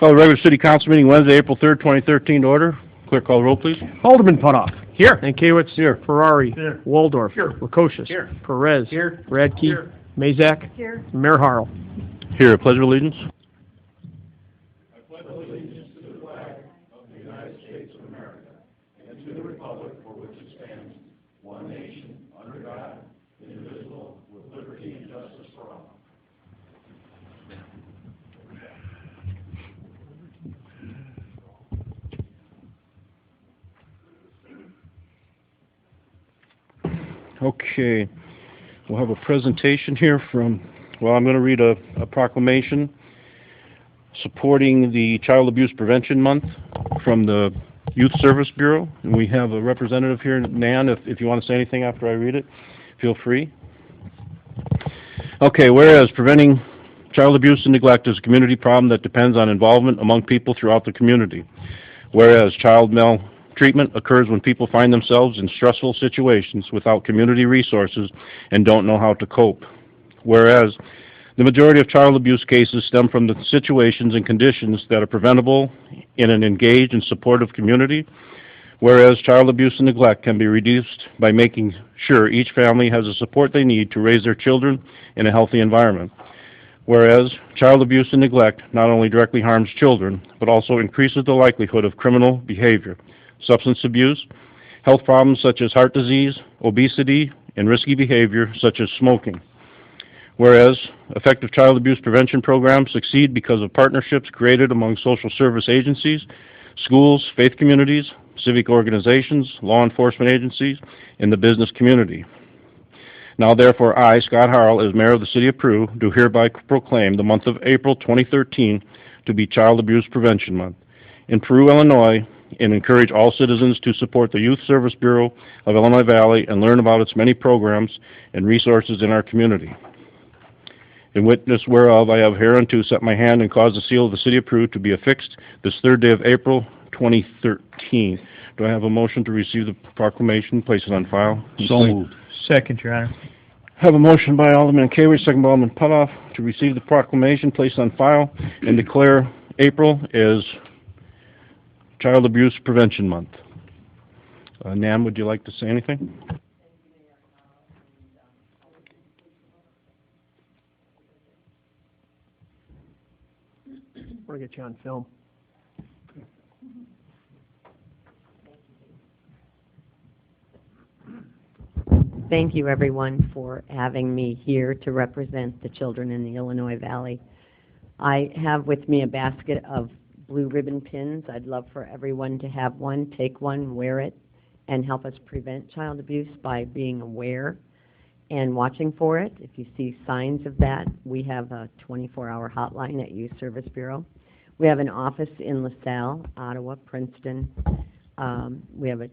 Call the regular city council meeting Wednesday, April 3rd, 2013 to order. Clerk, call the roll, please. Alderman Putoff. Here. Mankiewicz. Here. Ferrari. Here. Waldorf. Here. Lukosius. Here. Perez. Here. Radke. Here. Mazak. Here. Mayor Harrell. Here. Pledge of allegiance. Okay, we'll have a presentation here from, well, I'm going to read a proclamation supporting the Child Abuse Prevention Month from the Youth Service Bureau. And we have a representative here, Nan, if you want to say anything after I read it, feel free. Okay, whereas preventing child abuse and neglect is a community problem that depends on involvement among people throughout the community. Whereas child maltreatment occurs when people find themselves in stressful situations without community resources and don't know how to cope. Whereas the majority of child abuse cases stem from the situations and conditions that are preventable in an engaged and supportive community. Whereas child abuse and neglect can be reduced by making sure each family has the support they need to raise their children in a healthy environment. Whereas child abuse and neglect not only directly harms children, but also increases the likelihood of criminal behavior, substance abuse, health problems such as heart disease, obesity, and risky behavior such as smoking. Whereas effective child abuse prevention programs succeed because of partnerships created among social service agencies, schools, faith communities, civic organizations, law enforcement agencies, and the business community. Now therefore I, Scott Harrell, as Mayor of the City of Peru, do hereby proclaim the month of April 2013 to be Child Abuse Prevention Month in Peru, Illinois, and encourage all citizens to support the Youth Service Bureau of Illinois Valley and learn about its many programs and resources in our community. In witness whereof, I have hereunto set my hand and caused the seal of the City of Peru to be affixed this third day of April 2013. Do I have a motion to receive the proclamation, place it on file? So moved. Second, Your Honor. Have a motion by Alderman Mankiewicz, second by Alderman Putoff, to receive the proclamation, place on file, and declare April as Child Abuse Prevention Month. Nan, would you like to say anything? We're going to get you on film. Thank you, everyone, for having me here to represent the children in the Illinois Valley. I have with me a basket of blue ribbon pins. I'd love for everyone to have one, take one, wear it, and help us prevent child abuse by being aware and watching for it. If you see signs of that, we have a 24-hour hotline at Youth Service Bureau. We have an office in LaSalle, Ottawa, Princeton. We have a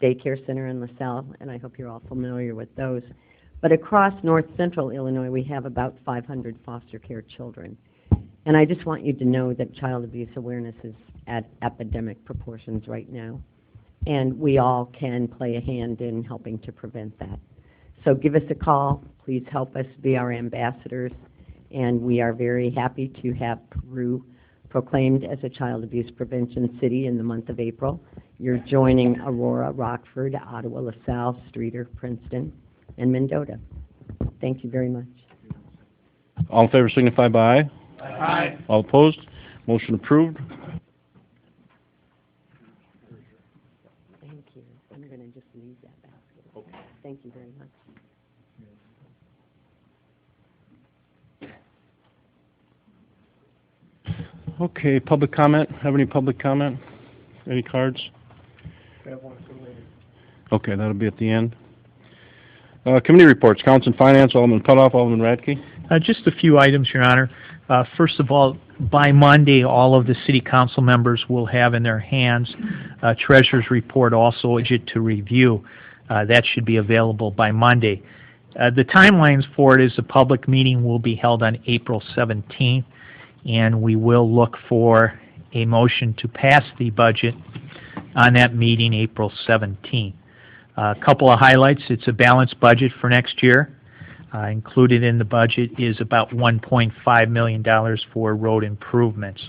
daycare center in LaSalle, and I hope you're all familiar with those. But across north central Illinois, we have about 500 foster care children. And I just want you to know that child abuse awareness is at epidemic proportions right now. And we all can play a hand in helping to prevent that. So give us a call. Please help us be our ambassadors. And we are very happy to have Peru proclaimed as a child abuse prevention city in the month of April. You're joining Aurora, Rockford, Ottawa, LaSalle, Streeter, Princeton, and Mendota. Thank you very much. All in favor signify by aye. Aye. All opposed? Motion approved. Thank you. I'm going to just leave that basket. Okay. Thank you very much. Okay, public comment. Have any public comment? Any cards? We have one for later. Okay, that'll be at the end. Committee reports. Council and Finance, Alderman Putoff, Alderman Radke. Just a few items, Your Honor. First of all, by Monday, all of the City Council members will have in their hands a Treasurer's Report, also to review. That should be available by Monday. The timelines for it is a public meeting will be held on April 17th, and we will look for a motion to pass the budget on that meeting April 17th. A couple of highlights. It's a balanced budget for next year. Included in the budget is about $1.5 million for road improvements.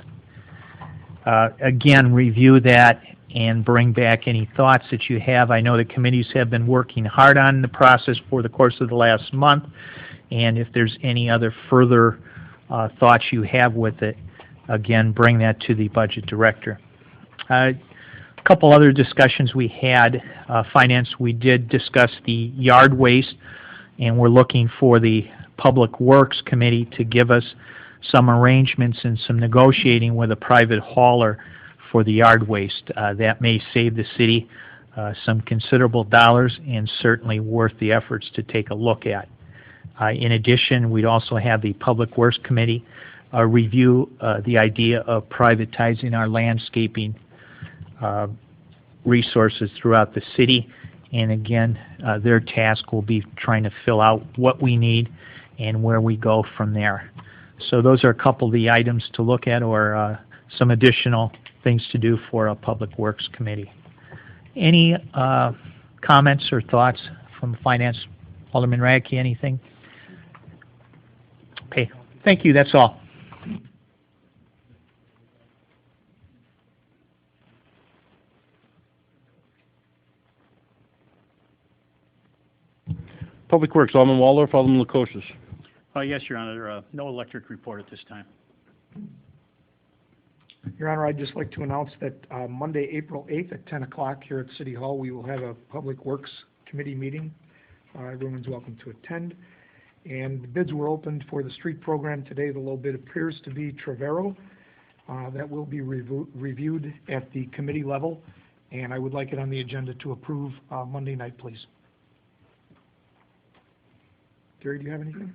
Again, review that and bring back any thoughts that you have. I know the committees have been working hard on the process for the course of the last month, and if there's any other further thoughts you have with it, again, bring that to the budget director. A couple other discussions we had. Finance, we did discuss the yard waste, and we're looking for the Public Works Committee to give us some arrangements and some negotiating with a private hauler for the yard waste. That may save the city some considerable dollars and certainly worth the efforts to take a look at. In addition, we'd also have the Public Works Committee review the idea of privatizing our landscaping resources throughout the city. And again, their task will be trying to fill out what we need and where we go from there. So those are a couple of the items to look at, or some additional things to do for a Public Works Committee. Any comments or thoughts from Finance? Alderman Radke, anything? Okay, thank you, that's all. Public Works, Alderman Waldorf, Alderman Lukosius. Yes, Your Honor, no electric report at this time. Your Honor, I'd just like to announce that Monday, April 8th at 10 o'clock here at City Hall, we will have a Public Works Committee meeting. Everyone's welcome to attend. And the bids were opened for the street program today. The low bid appears to be Trevero. That will be reviewed at the committee level, and I would like it on the agenda to approve Monday night, please. Gary, do you have anything?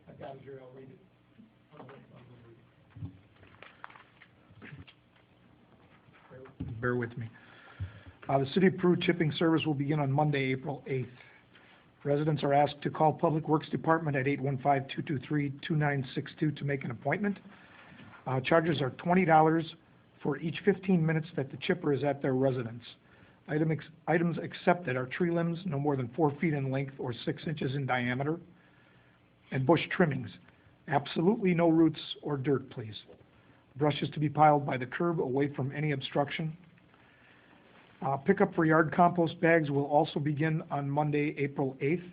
I've got it here, I'll read it. Bear with me. The City of Peru chipping service will begin on Monday, April 8th. Residents are asked to call Public Works Department at 815-223-2962 to make an appointment. Charges are $20 for each 15 minutes that the chipper is at their residence. Items accepted are tree limbs no more than 4 feet in length or 6 inches in diameter, and bush trimmings. Absolutely no roots or dirt, please. Brush is to be piled by the curb away from any obstruction. Pickup for yard compost bags will also begin on Monday, April 8th.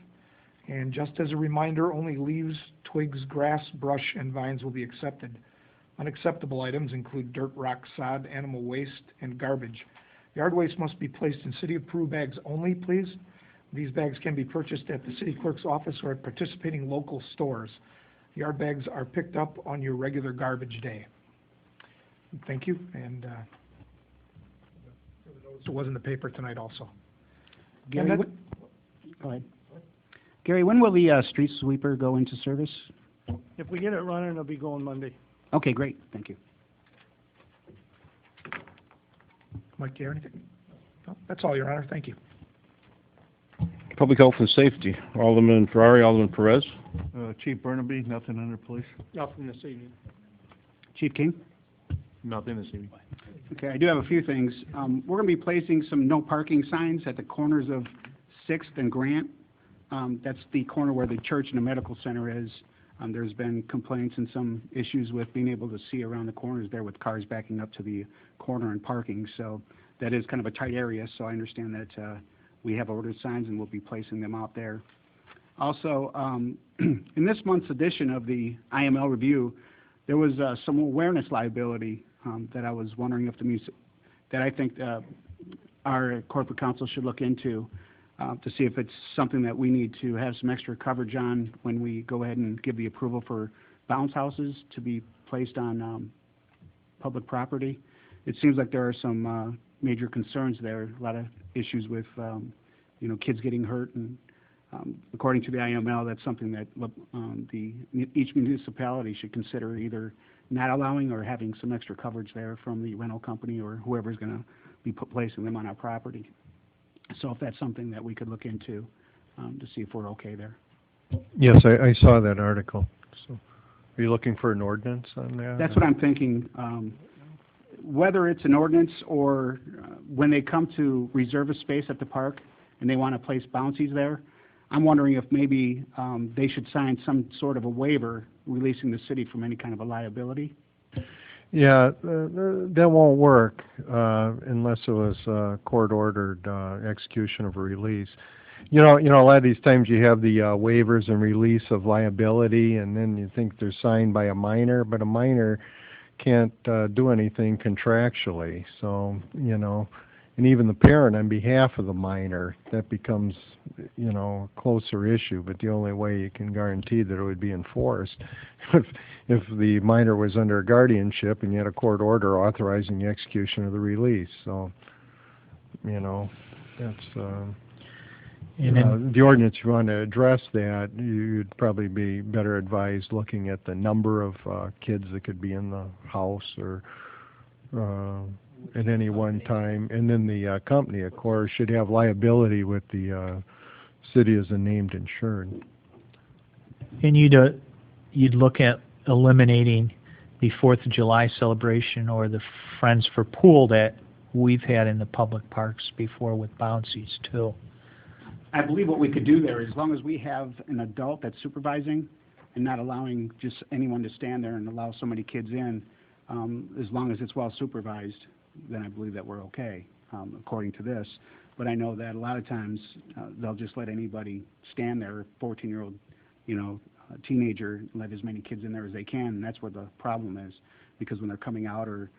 And just as a reminder, only leaves, twigs, grass, brush, and vines will be accepted. Unacceptable items include dirt, rock, sod, animal waste, and garbage. Yard waste must be placed in City of Peru bags only, please. These bags can be purchased at the city clerk's office or at participating local stores. Yard bags are picked up on your regular garbage day. Thank you, and it was in the paper tonight also. Gary, go ahead. Gary, when will the street sweeper go into service? If we get it running, it'll be going Monday. Okay, great, thank you. Mike, do you have anything? No, that's all, Your Honor, thank you. Public Health and Safety, Alderman Ferrari, Alderman Perez. Chief Burnaby, nothing under police? Nothing this evening. Chief King? Nothing this evening. Okay, I do have a few things. We're going to be placing some no parking signs at the corners of 6th and Grant. That's the corner where the church and the medical center is. There's been complaints and some issues with being able to see around the corners there with cars backing up to the corner and parking. So that is kind of a tight area, so I understand that we have ordered signs and we'll be placing them out there. Also, in this month's edition of the IML review, there was some awareness liability that I was wondering if that I think our corporate counsel should look into to see if it's something that we need to have some extra coverage on when we go ahead and give the approval for bounce houses to be placed on public property. It seems like there are some major concerns there, a lot of issues with kids getting hurt, and according to the IML, that's something that each municipality should consider either not allowing or having some extra coverage there from the rental company or whoever's going to be placing them on our property. So if that's something that we could look into to see if we're okay there. Yes, I saw that article. So are you looking for an ordinance on that? That's what I'm thinking. Whether it's an ordinance or when they come to reserve a space at the park and they want to place bouncies there, I'm wondering if maybe they should sign some sort of a waiver releasing the city from any kind of a liability. Yeah, that won't work unless it was court-ordered execution of a release. You know, a lot of these times you have the waivers and release of liability, and then you think they're signed by a minor, but a minor can't do anything contractually. So, you know, and even the parent on behalf of the minor, that becomes, you know, a closer issue. But the only way you can guarantee that it would be enforced if the minor was under guardianship and you had a court order authorizing the execution of the release. So, you know, that's the ordinance. If you want to address that, you'd probably be better advised looking at the number of kids that could be in the house or at any one time, and then the company, of course, should have liability with the city as a named insured. And you'd look at eliminating the 4th of July celebration or the Friends for Pool that we've had in the public parks before with bouncies too. I believe what we could do there, as long as we have an adult that's supervising and not allowing just anyone to stand there and allow so many kids in, as long as it's well supervised, then I believe that we're okay, according to this. But I know that a lot of times they'll just let anybody stand there, 14-year-old, you know, teenager, let as many kids in there as they can, and that's where the problem is. Because when they're coming out or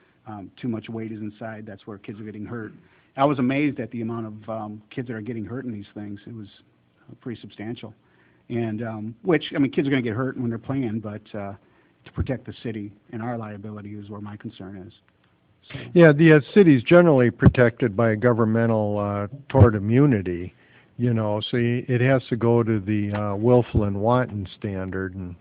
too much weight is inside, that's where kids are getting hurt. I was amazed at the amount of kids that are getting hurt in these things. It was pretty substantial. And which, I mean, kids are going to get hurt when they're playing, but to protect the city and our liability is where my concern is. So. Yeah, the city's generally protected by a governmental tort immunity, you know, so it has to go to the willful and wanton standard, and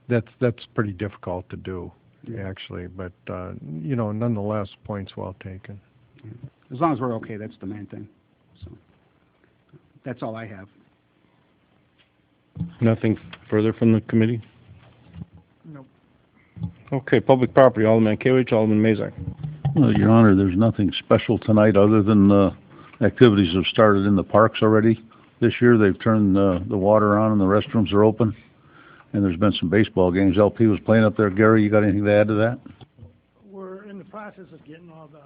that's pretty difficult to do, actually. But, you know, nonetheless, points well taken. Yeah. As long as we're okay, that's the main thing. So that's all I have. Nothing further from the committee? Nope. Okay, public property, Alderman Kewich, Alderman Mazak. Well, Your Honor, there's nothing special tonight other than activities have started in the parks already. This year they've turned the water on and the restrooms are open. And there's been some baseball games. LP was playing up there. Gary, you got anything to add to that? We're in the process of getting all the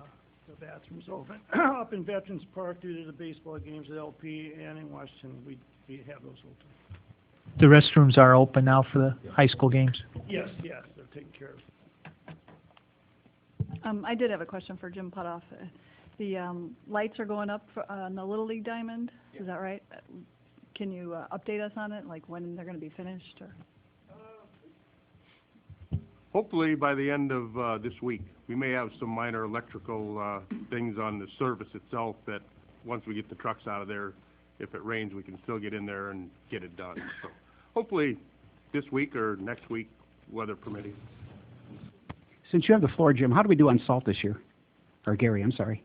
bathrooms open. Up in Veterans Park, due to the baseball games at LP and in Washington, we have those open. The restrooms are open now for the high school games? Yes, they're taken care of. I did have a question for Jim Putoff. The lights are going up on the Little League diamond, is that right? Can you update us on it, like when they're going to be finished? Or? Hopefully by the end of this week. We may have some minor electrical things on the service itself that once we get the trucks out of there, if it rains, we can still get in there and get it done. So hopefully this week or next week, weather permitting. Since you have the floor, Jim, how do we do on salt this year? Or Gary, I'm sorry.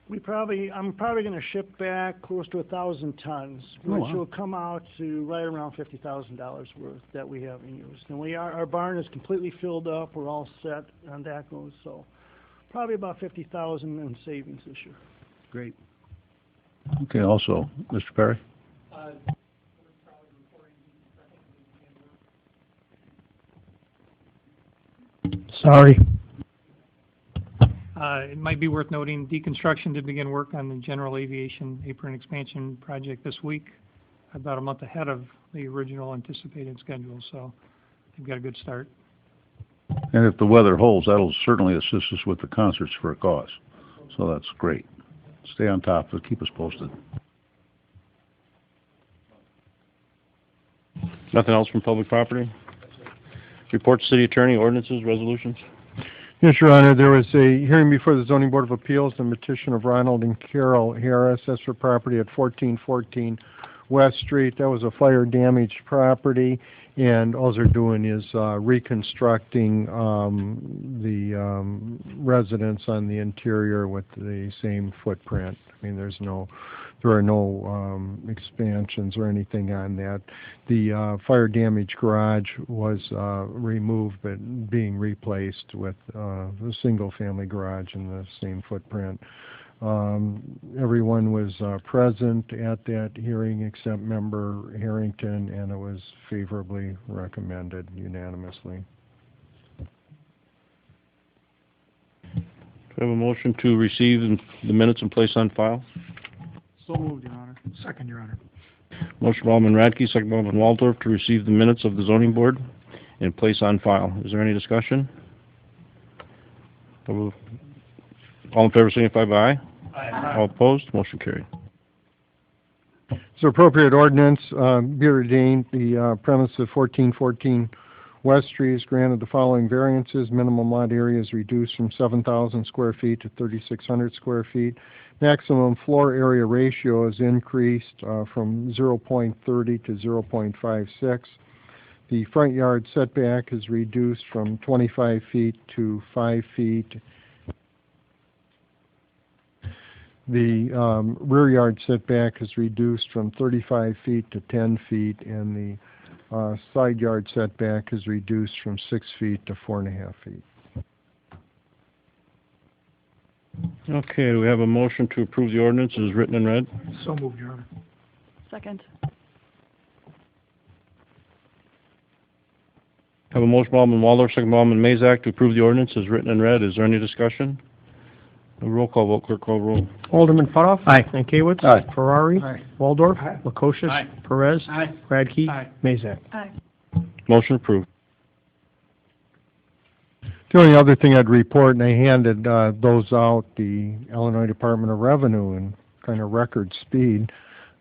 I'm probably going to ship back close to 1,000 tons, which will come out to right around $50,000 worth that we haven't used. And our barn is completely filled up. We're all set on that goes, so probably about $50,000 in savings this year. Great. Okay, also, Mr. Perry? Sorry. It might be worth noting deconstruction to begin work on the general aviation apron expansion project this week, about a month ahead of the original anticipated schedule, so they've got a good start. And if the weather holds, that'll certainly assist us with the concerts for a cause. So that's great. Stay on top of it. Keep us posted. Nothing else from public property? Reports, city attorney, ordinances, resolutions? Yes, Your Honor, there was a hearing before the Zoning Board of Appeals, the petition of Ronald and Carol Harris, that's for property at 1414 West Street. That was a fire-damaged property, and all they're doing is reconstructing the residence on the interior with the same footprint. I mean, there are no expansions or anything on that. The fire-damaged garage was removed, but being replaced with a single-family garage in the same footprint. Everyone was present at that hearing except Member Harrington, and it was favorably recommended unanimously. Do I have a motion to receive the minutes and place on file? So moved, Your Honor. Second, Your Honor. Motion by Alderman Radke, second by Alderman Waldorf to receive the minutes of the zoning board and place on file. Is there any discussion? All in favor signify by aye. Aye. All opposed? Motion carried. So appropriate ordinance, be ordained, the premise of 1414 West Street is granted the following variances. Minimum lot area is reduced from 7,000 square feet to 3,600 square feet. Maximum floor area ratio is increased from 0.30 to 0.56. The front yard setback is reduced from 25 feet to 5 feet. The rear yard setback is reduced from 35 feet to 10 feet, and the side yard setback is reduced from 6 feet to 4.5 feet. Okay, do we have a motion to approve the ordinance as written and read? So moved, Your Honor. Second. Have a motion by Alderman Waldorf, second by Alderman Mazak to approve the ordinance as written and read. Is there any discussion? A roll call vote, clerk call roll. Alderman Putoff. Aye. Nankiewicz. Aye. Ferrari. Aye. Waldorf. Aye. Lukosius. Aye. Perez. Aye. Radke. Aye. Mazak. Aye. Motion approved. The only other thing I'd report, and I handed those out, the Illinois Department of Revenue in kind of record speed,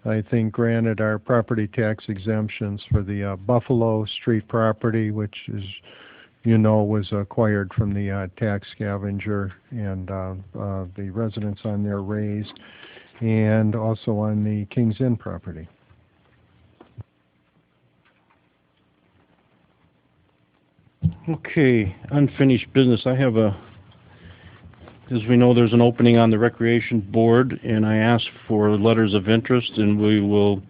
I think granted our property tax exemptions for the Buffalo Street property, which is, you know, was acquired from the tax scavenger, and the residents on there raised, and also on the Kings Inn property. Okay, unfinished business. I have as we know, there's an opening on the Recreation Board, and I asked for letters of interest, and we will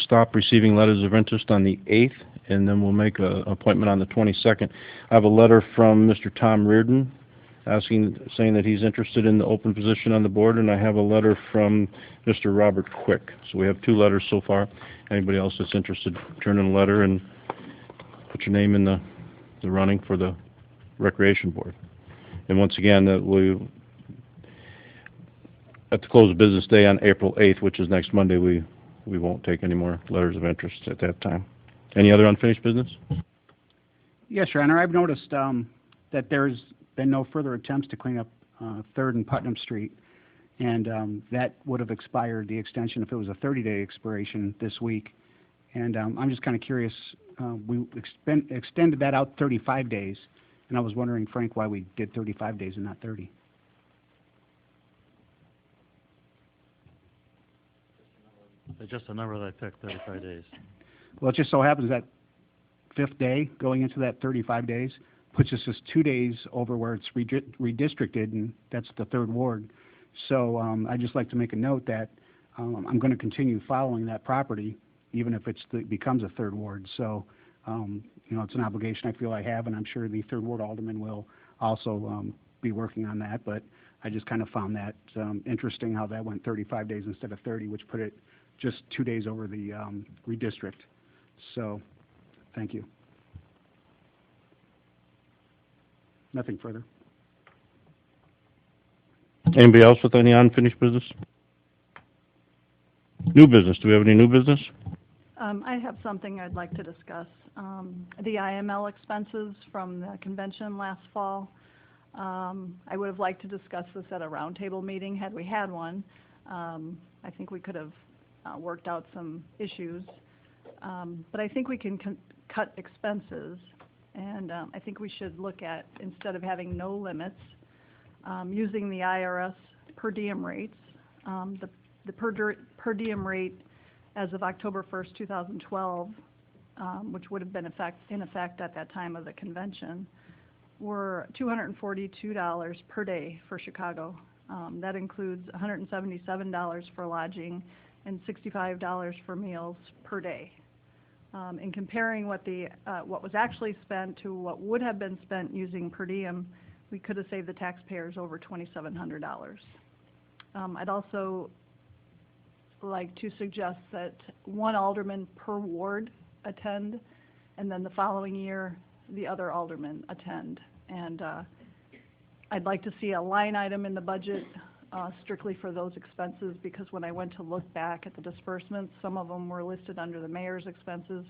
stop receiving letters of interest on the 8th, and then we'll make an appointment on the 22nd. I have a letter from Mr. Tom Reardon saying that he's interested in the open position on the board, and I have a letter from Mr. Robert Quick. So we have 2 letters so far. Anybody else that's interested, turn in a letter and put your name in the running for the Recreation Board. And once again, at the close of business day on April 8th, which is next Monday, we won't take any more letters of interest at that time. Any other unfinished business? Yes, Your Honor, I've noticed that there's been no further attempts to clean up 3rd and Putnam Street, and that would have expired, the extension, if it was a 30-day expiration this week. And I'm just kind of curious, we extended that out 35 days, and I was wondering, Frank, why we did 35 days and not 30. It's just a number that I picked, 35 days. Well, it just so happens that 5th day, going into that 35 days, puts us just 2 days over where it's redistricted, and that's the 3rd ward. So I'd just like to make a note that I'm going to continue following that property, even if it becomes a 3rd ward. So, you know, it's an obligation I feel I have, and I'm sure the 3rd ward alderman will also be working on that. But I just kind of found that interesting how that went 35 days instead of 30, which put it just 2 days over the redistrict. So, thank you. Nothing further. Anybody else with any unfinished business? New business. Do we have any new business? I have something I'd like to discuss. The IML expenses from the convention last fall. I would have liked to discuss this at a roundtable meeting had we had one. I think we could have worked out some issues. But I think we can cut expenses, and I think we should look at, instead of having no limits, using the IRS per diem rates. The per diem rate as of October 1st, 2012, which would have been in effect at that time of the convention, were $242 per day for Chicago. That includes $177 for lodging and $65 for meals per day. In comparing what was actually spent to what would have been spent using per diem, we could have saved the taxpayers over $2,700. I'd also like to suggest that one alderman per ward attend, and then the following year, the other alderman attend. And I'd like to see a line item in the budget strictly for those expenses, because when I went to look back at the disbursements, some of them were listed under the mayor's expenses,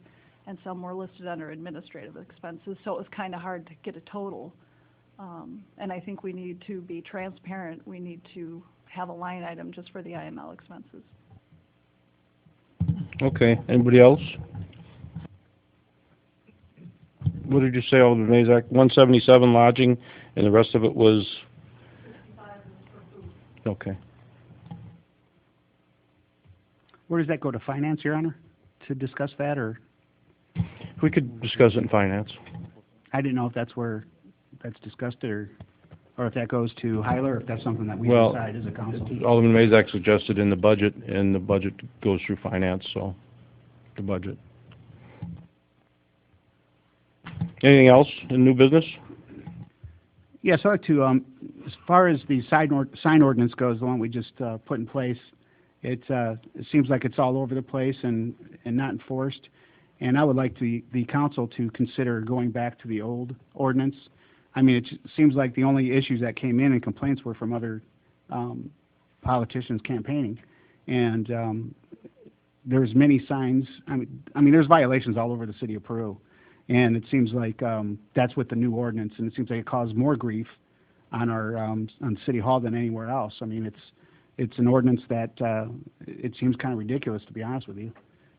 and some were listed under administrative expenses, so it was kind of hard to get a total. And I think we need to be transparent. We need to have a line item just for the IML expenses. Okay, anybody else? What did you say, Alderman Mazak? 177 lodging, and the rest of it was? Okay. Where does that go, to finance, Your Honor, to discuss that, or? We could discuss it in finance. I didn't know if that's where that's discussed, or if that goes to Hyler, or if that's something that we Well, decide as a council. Alderman Mazak suggested in the budget, and the budget goes through finance, so the budget. Anything else in new business? Yes, I'd like to, as far as the sign ordinance goes, the one we just put in place, it seems like it's all over the place and not enforced. And I would like the council to consider going back to the old ordinance. I mean, it seems like the only issues that came in and complaints were from other politicians campaigning. And there's many signs. I mean, there's violations all over the city of Peru. And it seems like that's with the new ordinance, and it seems like it caused more grief on our on City Hall than anywhere else. I mean, it's an ordinance that it seems kind of ridiculous, to be honest with you.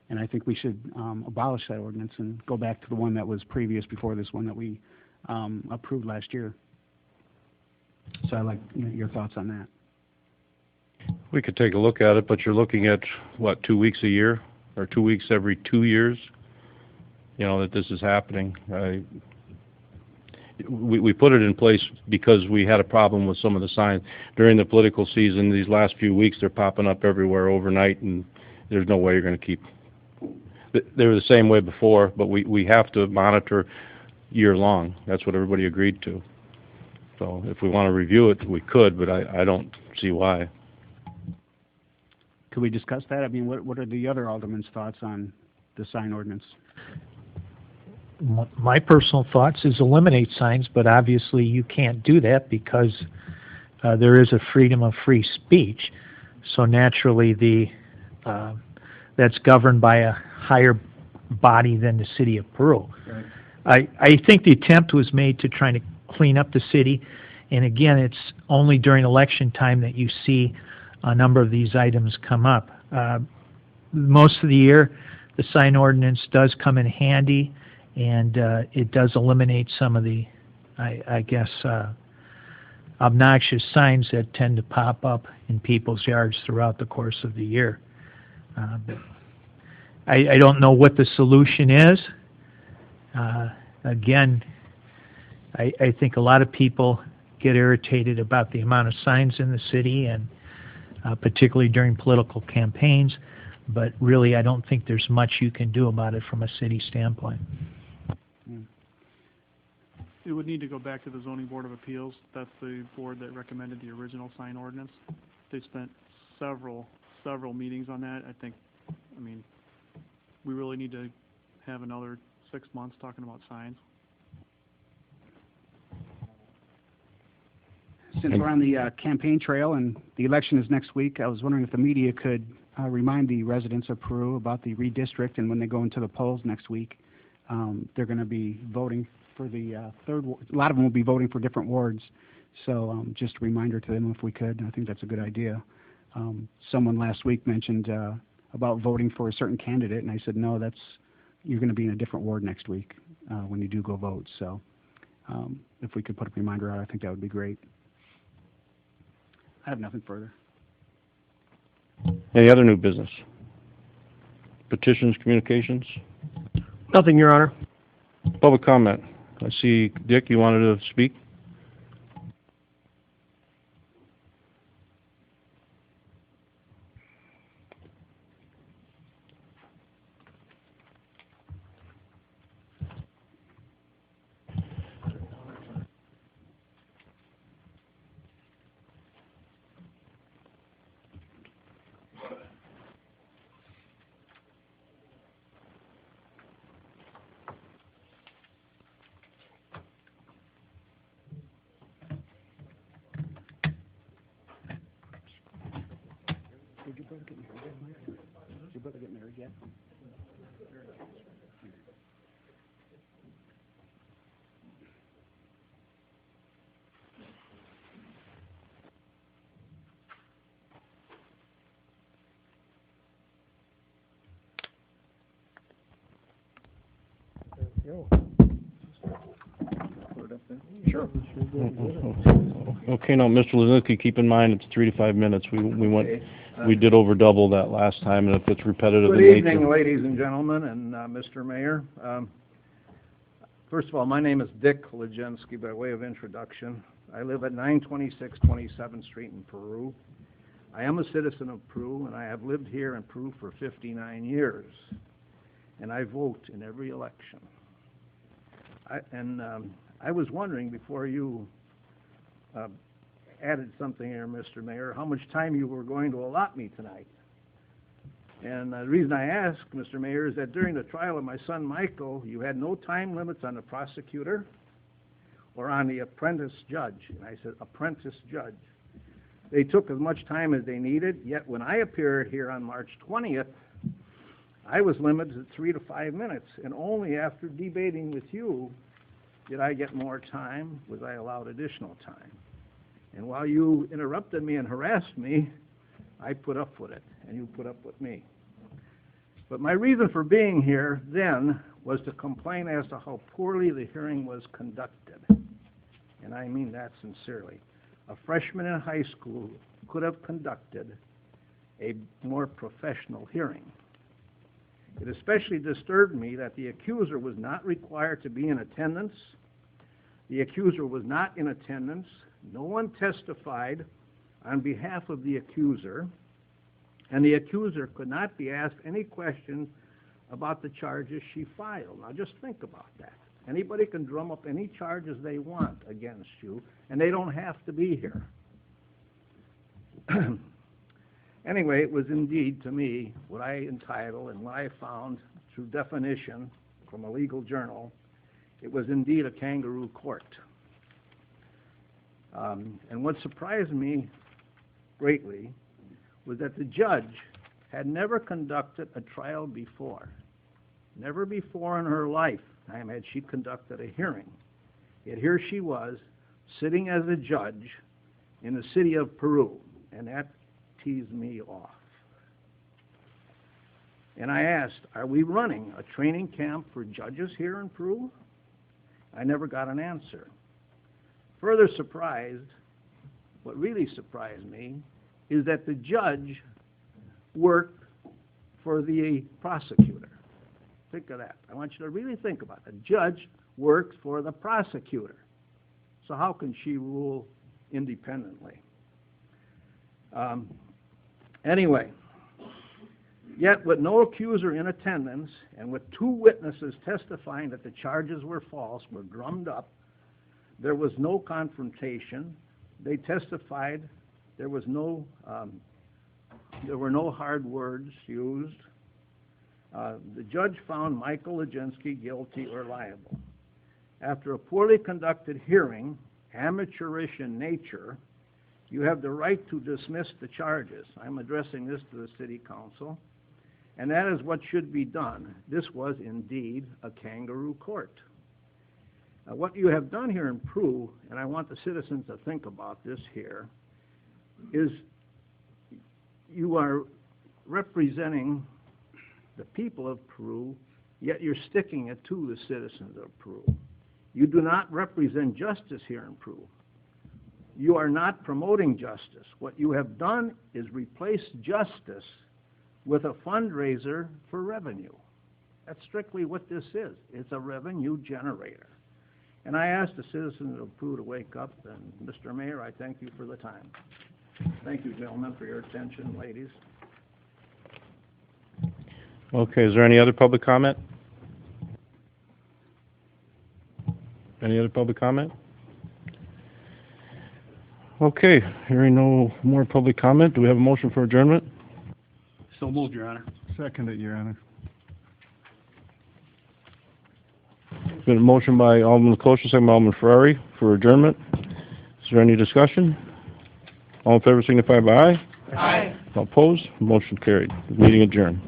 And I think we should abolish that ordinance and go back to the one that was previous before this one that we approved last year. So I'd like your thoughts on that. We could take a look at it, but you're looking at, what, 2 weeks a year, or 2 weeks every 2 years, you know, that this is happening. We put it in place because we had a problem with some of the signs. During the political season, these last few weeks, they're popping up everywhere overnight, and there's no way you're going to keep. They were the same way before, but we have to monitor year-long. That's what everybody agreed to. So if we want to review it, we could, but I don't see why. Could we discuss that? I mean, what are the other aldermen's thoughts on the sign ordinance? My personal thoughts is eliminate signs, but obviously you can't do that because there is a freedom of free speech. So naturally, that's governed by a higher body than the city of Peru. Right. I think the attempt was made to try to clean up the city, and again, it's only during election time that you see a number of these items come up. Most of the year, the sign ordinance does come in handy, and it does eliminate some of the, I guess, obnoxious signs that tend to pop up in people's yards throughout the course of the year. But I don't know what the solution is. Again, I think a lot of people get irritated about the amount of signs in the city, and particularly during political campaigns, but really I don't think there's much you can do about it from a city standpoint. It would need to go back to the Zoning Board of Appeals. That's the board that recommended the original sign ordinance. They spent several meetings on that. I mean, we really need to have another 6 months talking about signs. Since we're on the campaign trail and the election is next week, I was wondering if the media could remind the residents of Peru about the redistrict, and when they go into the polls next week, they're going to be voting for the third ward. A lot of them will be voting for different wards, so just a reminder to them if we could. I think that's a good idea. Someone last week mentioned about voting for a certain candidate, and I said, no, you're going to be in a different ward next week when you do go vote. So if we could put a reminder out, I think that would be great. I have nothing further. Any other new business? Petitions, communications? Nothing, Your Honor. Public comment. I see, Dick, you wanted to speak? your brother get married yet? Sure. Okay, now, Mr. Lozinski, keep in mind, it's 3 to 5 minutes. We did over double that last time, and if it's repetitive in Good nature. evening, ladies and gentlemen, and Mr. Mayor. First of all, my name is Dick Legensky, by way of introduction. I live at 926 27th Street in Peru. I am a citizen of Peru, and I have lived here in Peru for 59 years, and I vote in every election. I was wondering, before you added something here, Mr. Mayor, how much time you were going to allot me tonight. And the reason I ask, Mr. Mayor, is that during the trial of my son Michael, you had no time limits on the prosecutor or on the apprentice judge. And I said, apprentice judge. They took as much time as they needed, yet when I appeared here on March 20th, I was limited to 3 to 5 minutes, and only after debating with you did I get more time, was I allowed additional time. And while you interrupted me and harassed me, I put up with it, and you put up with me. But my reason for being here then was to complain as to how poorly the hearing was conducted. And I mean that sincerely. A freshman in high school could have conducted a more professional hearing. It especially disturbed me that the accuser was not required to be in attendance. The accuser was not in attendance. No one testified on behalf of the accuser, and the accuser could not be asked any questions about the charges she filed. Now just think about that. Anybody can drum up any charges they want against you, and they don't have to be here. Anyway, it was indeed, to me, what I entitled and what I found through definition from a legal journal, it was indeed a kangaroo court. And what surprised me greatly was that the judge had never conducted a trial before. Never before in her lifetime had she conducted a hearing. Yet here she was, sitting as a judge in the city of Peru, and that teased me off. And I asked, are we running a training camp for judges here in Peru? I never got an answer. Further surprised, what really surprised me, is that the judge worked for the prosecutor. Think of that. I want you to really think about it. The judge works for the prosecutor. So how can she rule independently? Anyway, yet with no accuser in attendance and with 2 witnesses testifying that the charges were false, were drummed up, there was no confrontation. They testified there were no hard words used. The judge found Michael Legensky guilty or liable. After a poorly conducted hearing, amateurish in nature, you have the right to dismiss the charges. I'm addressing this to the City Council, and that is what should be done. This was indeed a kangaroo court. What you have done here in Peru, and I want the citizens to think about this here, is you are representing the people of Peru, yet you're sticking it to the citizens of Peru. You do not represent justice here in Peru. You are not promoting justice. What you have done is replace justice with a fundraiser for revenue. That's strictly what this is. It's a revenue generator. And I ask the citizens of Peru to wake up, and Mr. Mayor, I thank you for the time. Thank you, gentlemen, for your attention, ladies. Okay, is there any other public comment? Any other public comment? Okay, hearing no more public comment, do we have a motion for adjournment? So moved, Your Honor. Second it, Your Honor. There's been a motion by Alderman LaCosta, second by Alderman Ferrari for adjournment. Is there any discussion? All in favor signify by aye. All opposed? Motion carried. Meeting adjourned.